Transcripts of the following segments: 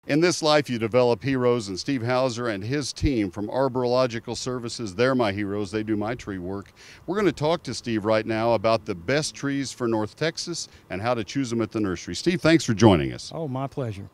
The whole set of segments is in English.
In this life, you develop heroes, and Steve Hauser and his team from Arborilogical Services, they're my heroes. They do my tree work. We're going to talk to Steve right now about the best trees for North Texas and how to choose them at the nursery. Steve, thanks for joining us. Oh, my pleasure.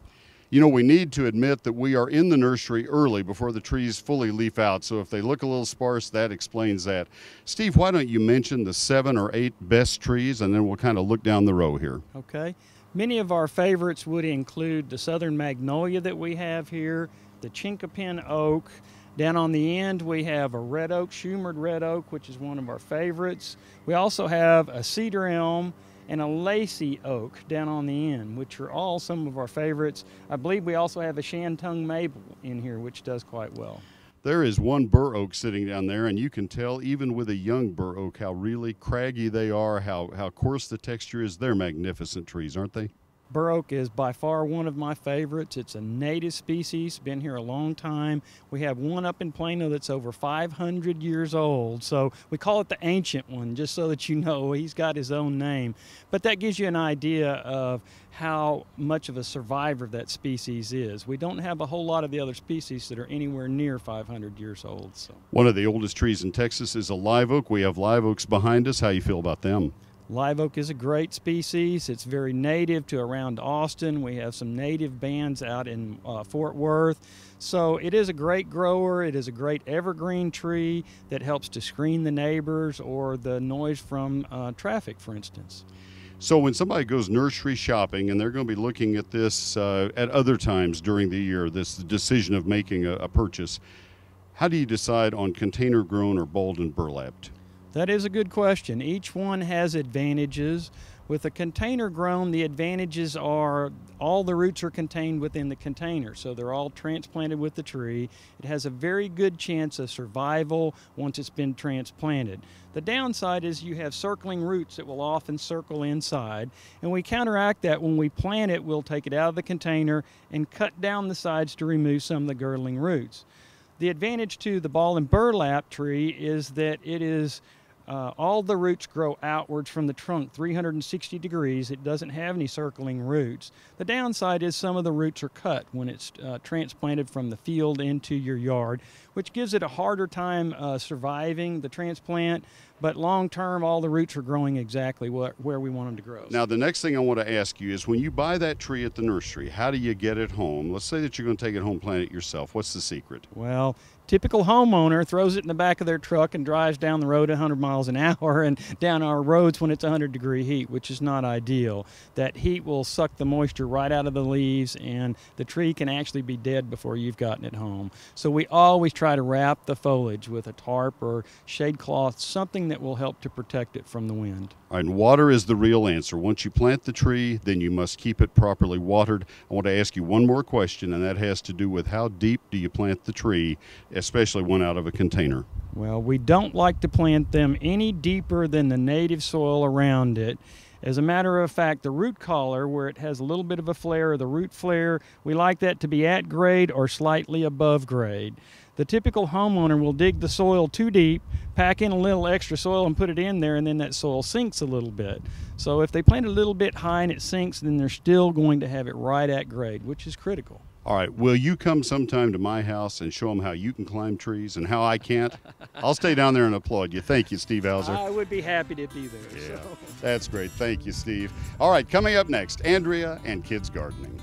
You know, we need to admit that we are in the nursery early before the trees fully leaf out, so if they look a little sparse, that explains that. Steve, why don't you mention the 7 or 8 best trees, and then we'll kind of look down the row here. Okay. Many of our favorites would include the southern magnolia that we have here, the chinkapin oak. Down on the end, we have a red oak, Schumered red oak, which is one of our favorites. We also have a cedar elm and a lacy oak down on the end, which are all some of our favorites. I believe we also have a shantung maple in here, which does quite well. There is one bur oak sitting down there, and you can tell even with a young bur oak how really craggy they are, how coarse the texture is. They're magnificent trees, aren't they? Bur oak is by far one of my favorites. It's a native species, been here a long time. We have one up in Plano that's over 500 years old, so we call it the ancient one, just so that you know he's got his own name. But that gives you an idea of how much of a survivor that species is. We don't have a whole lot of the other species that are anywhere near 500 years old. So. One of the oldest trees in Texas is a live oak. We have live oaks behind us. How you feel about them? Live oak is a great species. It's very native to around Austin. We have some native bands out in Fort Worth. So it is a great grower. It is a great evergreen tree that helps to screen the neighbors or the noise from traffic, for instance. So when somebody goes nursery shopping and they're going to be looking at this at other times during the year, this decision of making a purchase, how do you decide on container grown or balled and burlapped? That is a good question. Each one has advantages. With a container grown, the advantages are all the roots are contained within the container, so they're all transplanted with the tree. It has a very good chance of survival once it's been transplanted. The downside is you have circling roots that will often circle inside, and we counteract that when we plant it. We'll take it out of the container and cut down the sides to remove some of the girdling roots. The advantage to the ball and burlap tree is that it is all the roots grow outwards from the trunk 360 degrees. It doesn't have any circling roots. The downside is some of the roots are cut when it's transplanted from the field into your yard, which gives it a harder time surviving the transplant, but long term all the roots are growing exactly where we want them to grow. Now the next thing I want to ask you is when you buy that tree at the nursery, how do you get it home? Let's say that you're going to take it home, plant it yourself. What's the secret? Well, typical homeowner throws it in the back of their truck and drives down the road 100 miles an hour and down our roads when it's 100-degree heat, which is not ideal. That heat will suck the moisture right out of the leaves, and the tree can actually be dead before you've gotten it home. So we always try to wrap the foliage with a tarp or shade cloth, something that will help to protect it from the wind. All right, and water is the real answer. Once you plant the tree, then you must keep it properly watered. I want to ask you one more question, and that has to do with how deep do you plant the tree, especially one out of a container? Well, we don't like to plant them any deeper than the native soil around it. As a matter of fact, the root collar, where it has a little bit of a flare, or the root flare, we like that to be at grade or slightly above grade. The typical homeowner will dig the soil too deep, pack in a little extra soil and put it in there, and then that soil sinks a little bit. So if they plant a little bit high and it sinks, then they're still going to have it right at grade, which is critical. All right, will you come sometime to my house and show them how you can climb trees and how I can't? I'll stay down there and applaud you. Thank you, Steve Hauser. I would be happy to be there. Yeah, so. That's great. Thank you, Steve. All right, coming up next, Andrea and Kids Gardening.